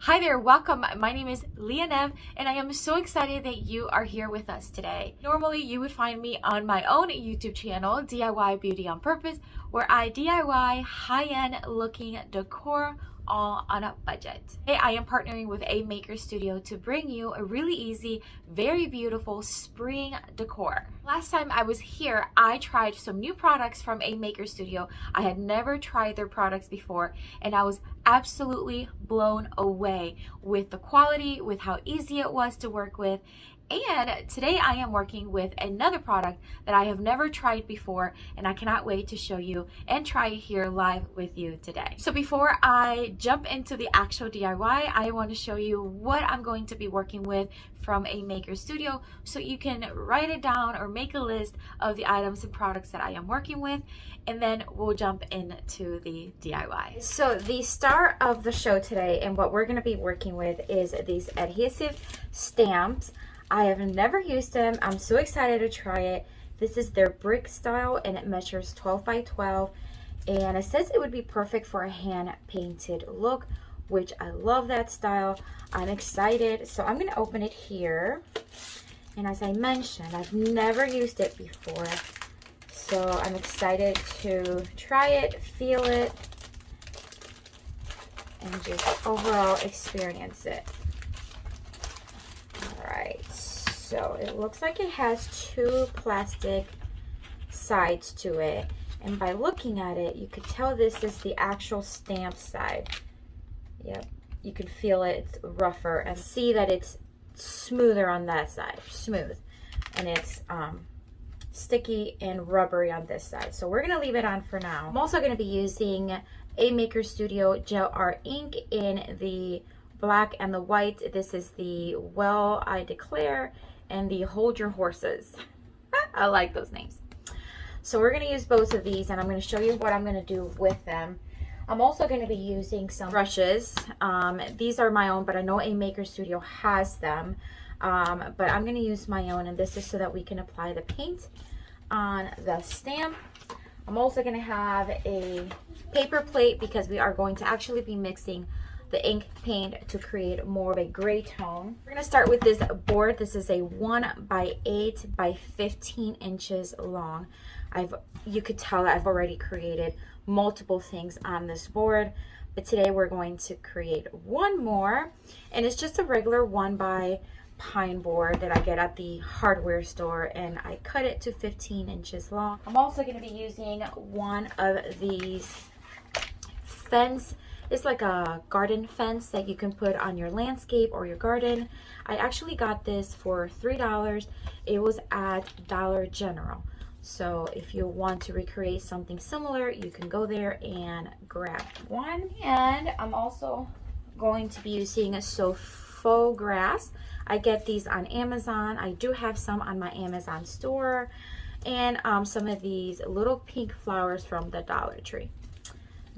Hi there, welcome. My name is Lineap and I am so excited that you are here with us today. Normally you would find me on my own YouTube channel, DIY Beauty on Purpose, where I DIY high-end looking decor all on a budget. Today I am partnering with a maker studio to bring you a really easy, very beautiful spring decor. Last time I was here, I tried some new products from a maker studio. I had never tried their products before and I was absolutely blown away with the quality, with how easy it was to work with. And today I am working with another product that I have never tried before, and I cannot wait to show you and try it here live with you today. So before I jump into the actual DIY, I want to show you what I'm going to be working with from a maker studio so you can write it down or make a list of the items and products that I am working with, and then we'll jump into the DIY. So the star of the show today and what we're going to be working with is these adhesive stamps. I have never used them. I'm so excited to try it. This is their brick style and it measures 12 by 12 and it says it would be perfect for a hand painted look, which I love that style. I'm excited. So I'm going to open it here, and as I mentioned, I've never used it before, so I'm excited to try it, feel it, and just overall experience it. Alright, so it looks like it has two plastic sides to it, and by looking at it you could tell this is the actual stamp side. Yep, you can feel it, it's rougher, and see that it's smoother on that side, smooth, and it's sticky and rubbery on this side. So we're going to leave it on for now. I'm also going to be using a Maker Studio Gel Art ink in the black and the white. This is the Well I Declare and the Hold Your Horses. I like those names. So we're going to use both of these and I'm going to show you what I'm going to do with them. I'm also going to be using some brushes. These are my own, but I know a Maker Studio has them. But I'm going to use my own, and this is so that we can apply the paint on the stamp. I'm also going to have a paper plate because we are going to actually be mixing the ink paint to create more of a gray tone. We're going to start with this board. This is a 1 by 8 by 15 inches long. You could tell that I've already created multiple things on this board, but today we're going to create one more, and it's just a regular 1 by pine board that I get at the hardware store, and I cut it to 15 inches long. I'm also going to be using one of these fence. It's like a garden fence that you can put on your landscape or your garden. I actually got this for $3. It was at Dollar General. So if you want to recreate something similar, you can go there and grab one. And I'm also going to be using a faux grass. I get these on Amazon. I do have some on my Amazon store, and some of these little pink flowers from the Dollar Tree.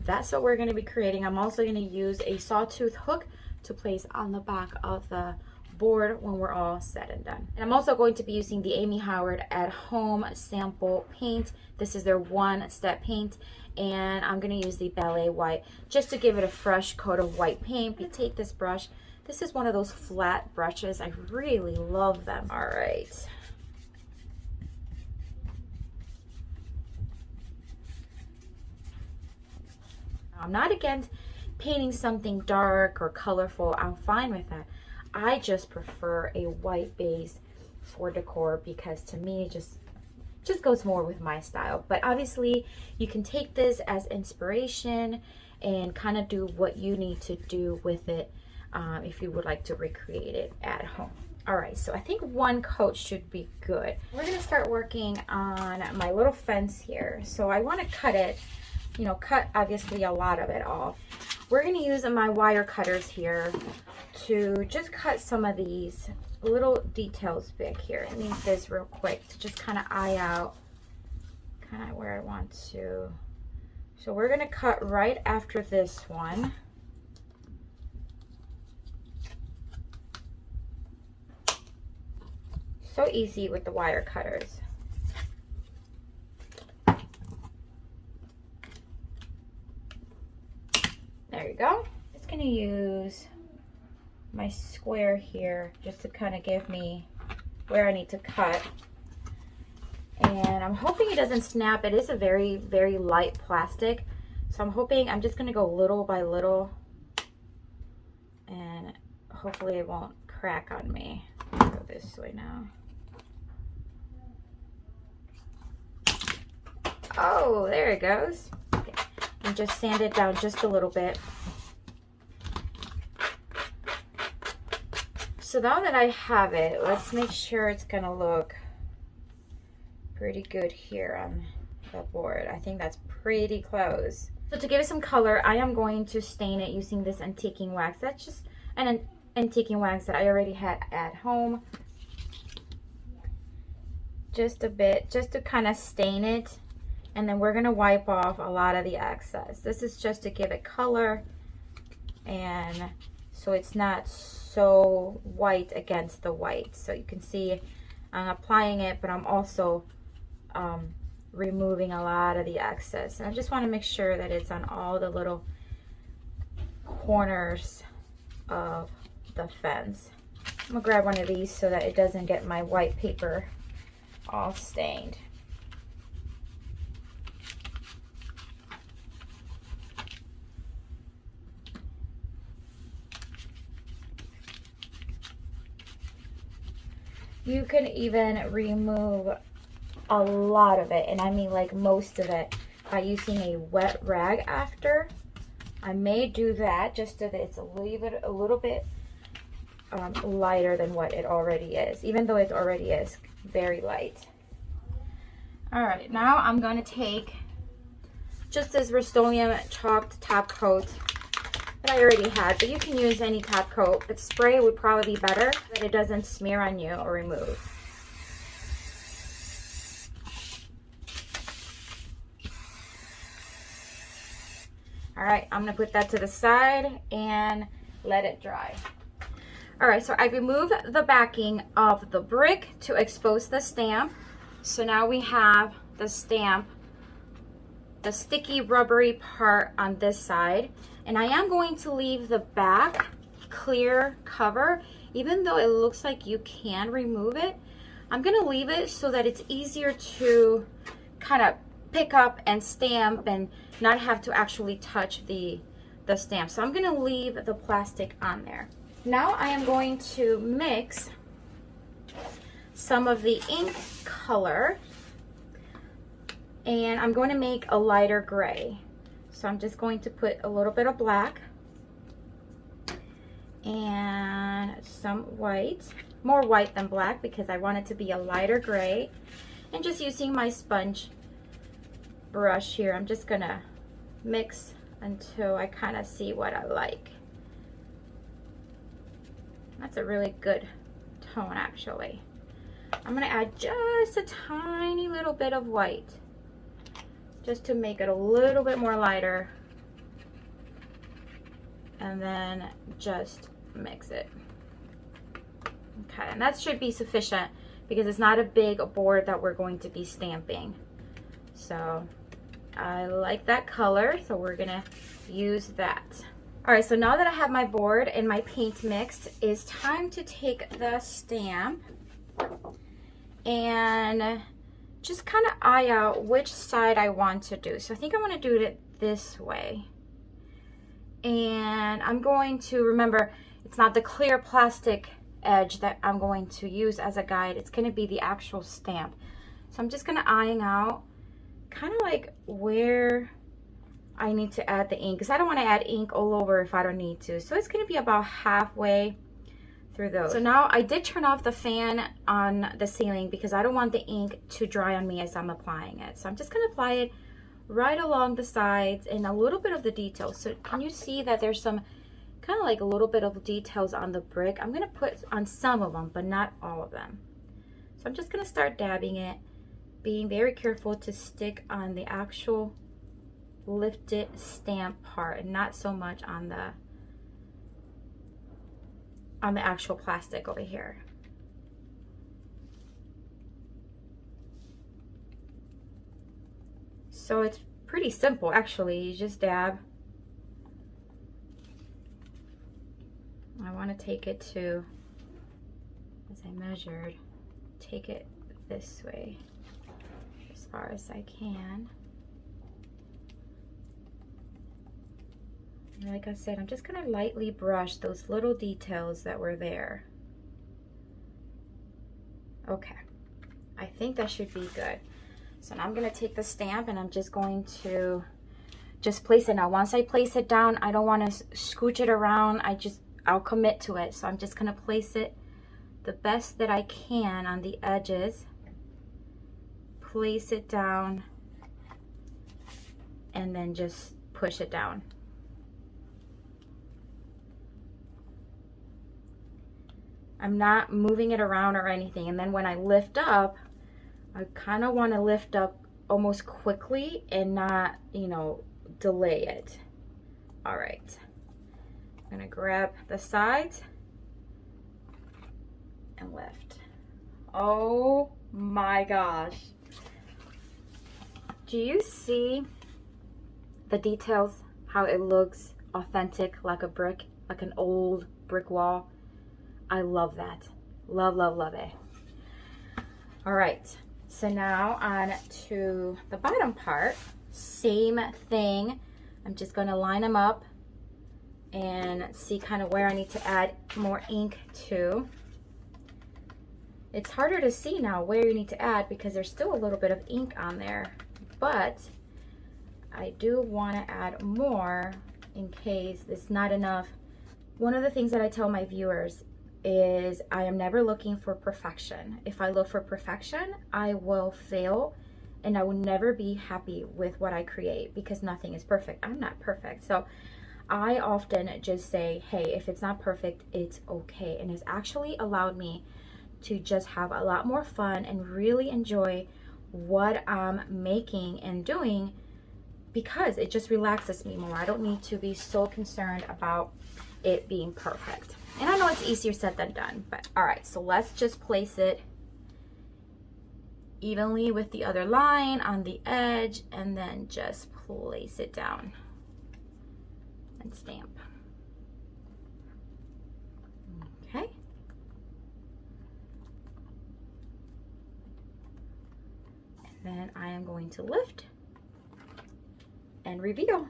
That's what we're going to be creating. I'm also going to use a sawtooth hook to place on the back of the board when we're all said and done. And I'm also going to be using the Amy Howard at home sample paint. This is their one-step paint, and I'm going to use the Ballet White just to give it a fresh coat of white paint. We take this brush. This is one of those flat brushes. I really love them. All right. I'm not against painting something dark or colorful. I'm fine with that. I just prefer a white base for decor because to me it just goes more with my style. But obviously you can take this as inspiration and kind of do what you need to do with it if you would like to recreate it at home. All right, so I think one coat should be good. We're gonna start working on my little fence here. So I want to cut it, you know, cut obviously a lot of it off. We're going to use my wire cutters here to just cut some of these little details back here. I need this real quick to just kind of eye out kind of where I want to. So we're going to cut right after this one. So easy with the wire cutters. There you go. Just going to use my square here just to kind of give me where I need to cut. And I'm hoping it doesn't snap. It is a very, very light plastic. So I'm hoping, I'm just gonna go little by little and hopefully it won't crack on me. I'll go this way now. Oh, there it goes. Okay. And just sand it down just a little bit. So now that I have it, let's make sure it's gonna look pretty good here on the board. I think that's pretty close. So to give it some color, I am going to stain it using this antiquing wax. That's just an antiquing wax that I already had at home. Just a bit, just to kind of stain it. And then we're gonna wipe off a lot of the excess. This is just to give it color and so it's not so white against the white. So you can see I'm applying it, but I'm also removing a lot of the excess. And I just want to make sure that it's on all the little corners of the fence. I'm gonna grab one of these so that it doesn't get my white paper all stained. You can even remove a lot of it, and I mean like most of it, by using a wet rag after. I may do that just so that it's a little bit lighter than what it already is, even though it already is very light. All right, now I'm going to take just this Rust-Oleum chalked top coat that I already had, but you can use any top coat, but spray would probably be better so that it doesn't smear on you or remove. All right, I'm gonna put that to the side and let it dry. All right, so I removed the backing of the brick to expose the stamp. So now we have the stamp, the sticky rubbery part on this side. And I am going to leave the back clear cover, even though it looks like you can remove it. I'm gonna leave it so that it's easier to kind of pick up and stamp and not have to actually touch the stamp. So I'm gonna leave the plastic on there. Now I am going to mix some of the ink color and I'm going to make a lighter gray. So I'm just going to put a little bit of black and some white, more white than black because I want it to be a lighter gray. And just using my sponge brush here, I'm just gonna mix until I kind of see what I like. That's a really good tone actually. I'm gonna add just a tiny little bit of white just to make it a little bit more lighter, and then just mix it. Okay, and that should be sufficient because it's not a big board that we're going to be stamping. So I like that color, so we're gonna use that. All right, so now that I have my board and my paint mixed, it's time to take the stamp and just kind of eye out which side I want to do. So I think I want to do it this way. And I'm going to, remember, it's not the clear plastic edge that I'm going to use as a guide. It's going to be the actual stamp. So I'm just going to eyeing out kind of like where I need to add the ink, because I don't want to add ink all over if I don't need to. So it's going to be about halfway through those. So now I did turn off the fan on the ceiling because I don't want the ink to dry on me as I'm applying it. So I'm just going to apply it right along the sides and a little bit of the details. So can you see that there's some kind of like a little bit of details on the brick? I'm going to put on some of them, but not all of them. So I'm just going to start dabbing it, being very careful to stick on the actual lifted stamp part and not so much on the actual plastic over here. So it's pretty simple actually. You just dab. I want to take it to, as I measured, take it this way as far as I can. And like I said, I'm just going to lightly brush those little details that were there. Okay, I think that should be good. So now I'm going to take the stamp and I'm just going to just place it. Now once I place it down, I don't want to scooch it around. I'll commit to it. So I'm just going to place it the best that I can on the edges. Place it down and then just push it down. I'm not moving it around or anything. And then when I lift up, I kind of want to lift up almost quickly and not, you know, delay it. All right. I'm going to grab the sides and lift. Oh my gosh. Do you see the details? How it looks authentic, like a brick, like an old brick wall? I love that. Love, love, love it. All right, so now on to the bottom part. Same thing. I'm just gonna line them up and see kind of where I need to add more ink to. It's harder to see now where you need to add because there's still a little bit of ink on there, but I do want to add more in case it's not enough. One of the things that I tell my viewers is I am never looking for perfection. If I look for perfection, I will fail and I will never be happy with what I create because nothing is perfect. I'm not perfect. So I often just say, hey, if it's not perfect, it's okay. And it's actually allowed me to just have a lot more fun and really enjoy what I'm making and doing because it just relaxes me more. I don't need to be so concerned about it being perfect. And I know it's easier said than done, but all right, so let's just place it evenly with the other line on the edge and then just place it down and stamp. Okay. And then I am going to lift and reveal.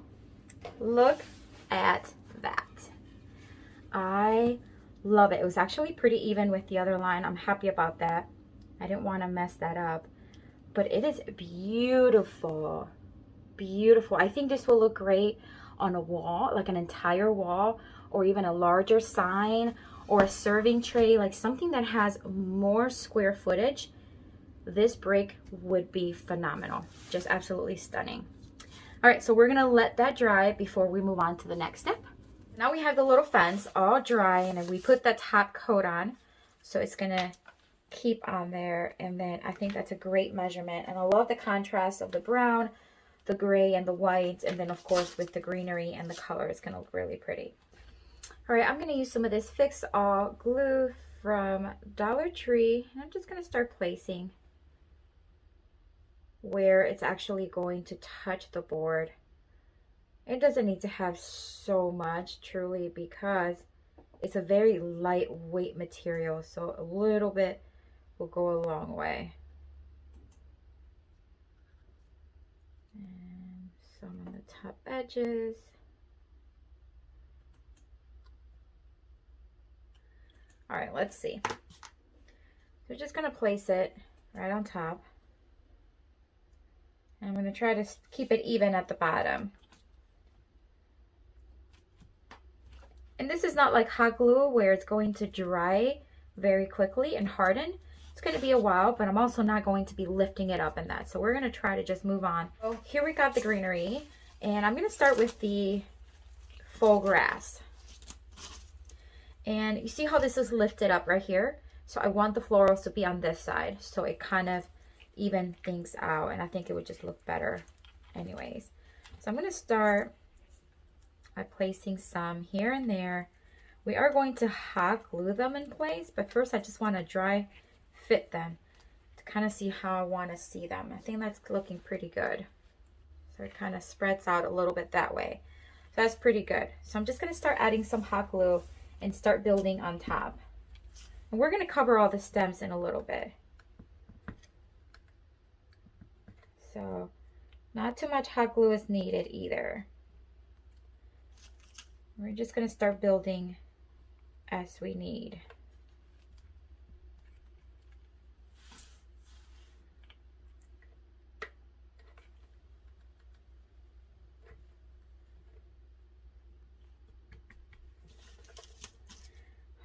Look at that. I love it. It was actually pretty even with the other line. I'm happy about that. I didn't want to mess that up, but it is beautiful. Beautiful. I think this will look great on a wall, like an entire wall, or even a larger sign or a serving tray, like something that has more square footage. This brick would be phenomenal. Just absolutely stunning. All right, so we're gonna let that dry before we move on to the next step. Now we have the little fence all dry and we put that top coat on, so it's gonna keep on there. And then I think that's a great measurement. And I love the contrast of the brown, the gray, and the white. And then of course with the greenery and the color, it's gonna look really pretty. All right, I'm gonna use some of this Fix All glue from Dollar Tree. And I'm just gonna start placing where it's actually going to touch the board. It doesn't need to have so much, truly, because it's a very lightweight material, so a little bit will go a long way. And some on the top edges. All right, let's see. So we're just gonna place it right on top. And I'm gonna try to keep it even at the bottom. And this is not like hot glue where it's going to dry very quickly and harden. It's going to be a while, but I'm also not going to be lifting it up in that. So we're going to try to just move on. So here we got the greenery, and I'm going to start with the faux grass. And you see how this is lifted up right here? So I want the florals to be on this side, so it kind of even things out, and I think it would just look better anyways. So I'm going to start by placing some here and there. We are going to hot glue them in place, but first I just want to dry fit them to kind of see how I want to see them. I think that's looking pretty good. So it kind of spreads out a little bit that way. So that's pretty good. So I'm just going to start adding some hot glue and start building on top. And we're going to cover all the stems in a little bit. So not too much hot glue is needed either. We're just going to start building as we need.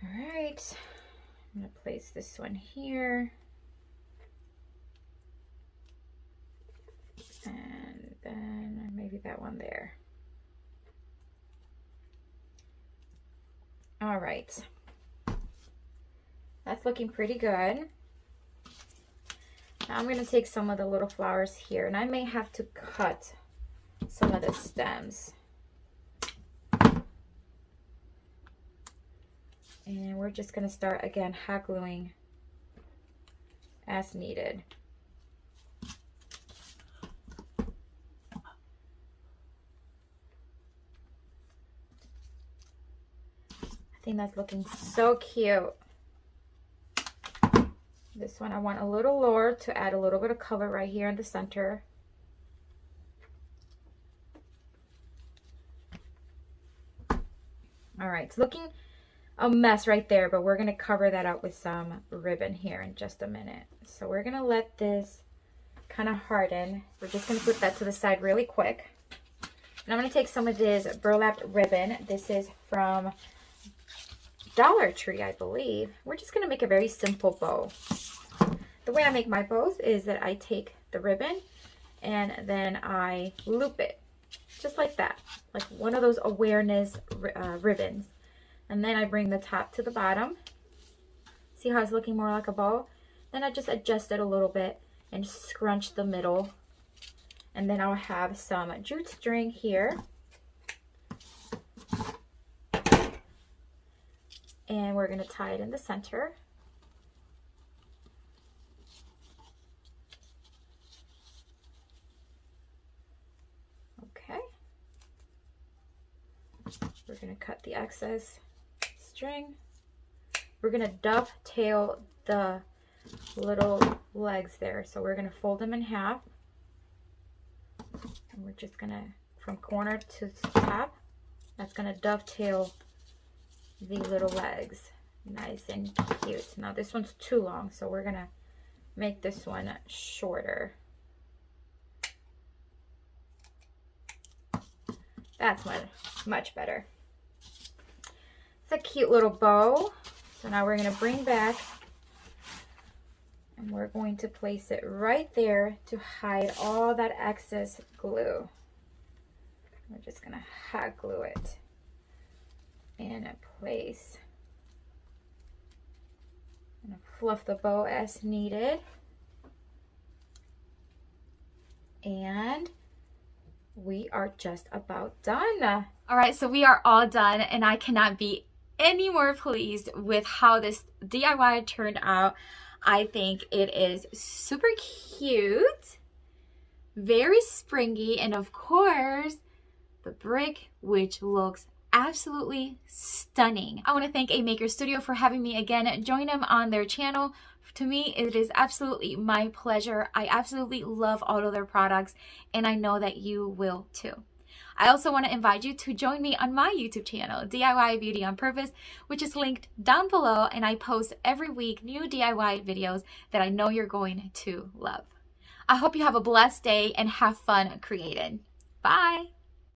All right, I'm going to place this one here. And then maybe that one there. All right, that's looking pretty good. Now I'm going to take some of the little flowers here, and I may have to cut some of the stems. And we're just going to start again hot gluing as needed. I think that's looking so cute. This one I want a little lower to add a little bit of color right here in the center. All right, it's looking a mess right there, but we're going to cover that up with some ribbon here in just a minute. So we're going to let this kind of harden. We're just going to put that to the side really quick. And I'm going to take some of this burlap ribbon. This is from Dollar Tree, I believe. We're just going to make a very simple bow. The way I make my bows is that I take the ribbon and then I loop it just like that, like one of those awareness ribbons. And then I bring the top to the bottom. See how it's looking more like a bow? Then I just adjust it a little bit and scrunch the middle. And then I'll have some jute string here. And we're going to tie it in the center. Okay. We're going to cut the excess string. We're going to dovetail the little legs there. So we're going to fold them in half. And we're just going to, from corner to top, that's going to dovetail the little legs. Nice and cute. Now this one's too long, so we're gonna make this one shorter. That's much better. It's a cute little bow. So now we're gonna bring back and we're going to place it right there to hide all that excess glue. We're just gonna hot glue it in place. I'm gonna fluff the bow as needed. And we are just about done. All right, so we are all done and I cannot be any more pleased with how this DIY turned out. I think it is super cute, very springy, and of course, the brick, which looks absolutely stunning. I want to thank A Maker Studio for having me again join them on their channel. To me, it is absolutely my pleasure. I absolutely love all of their products, and I know that you will too. I also want to invite you to join me on my YouTube channel, DIY Beauty on Purpose, which is linked down below, and I post every week new DIY videos that I know you're going to love. I hope you have a blessed day and have fun creating. Bye!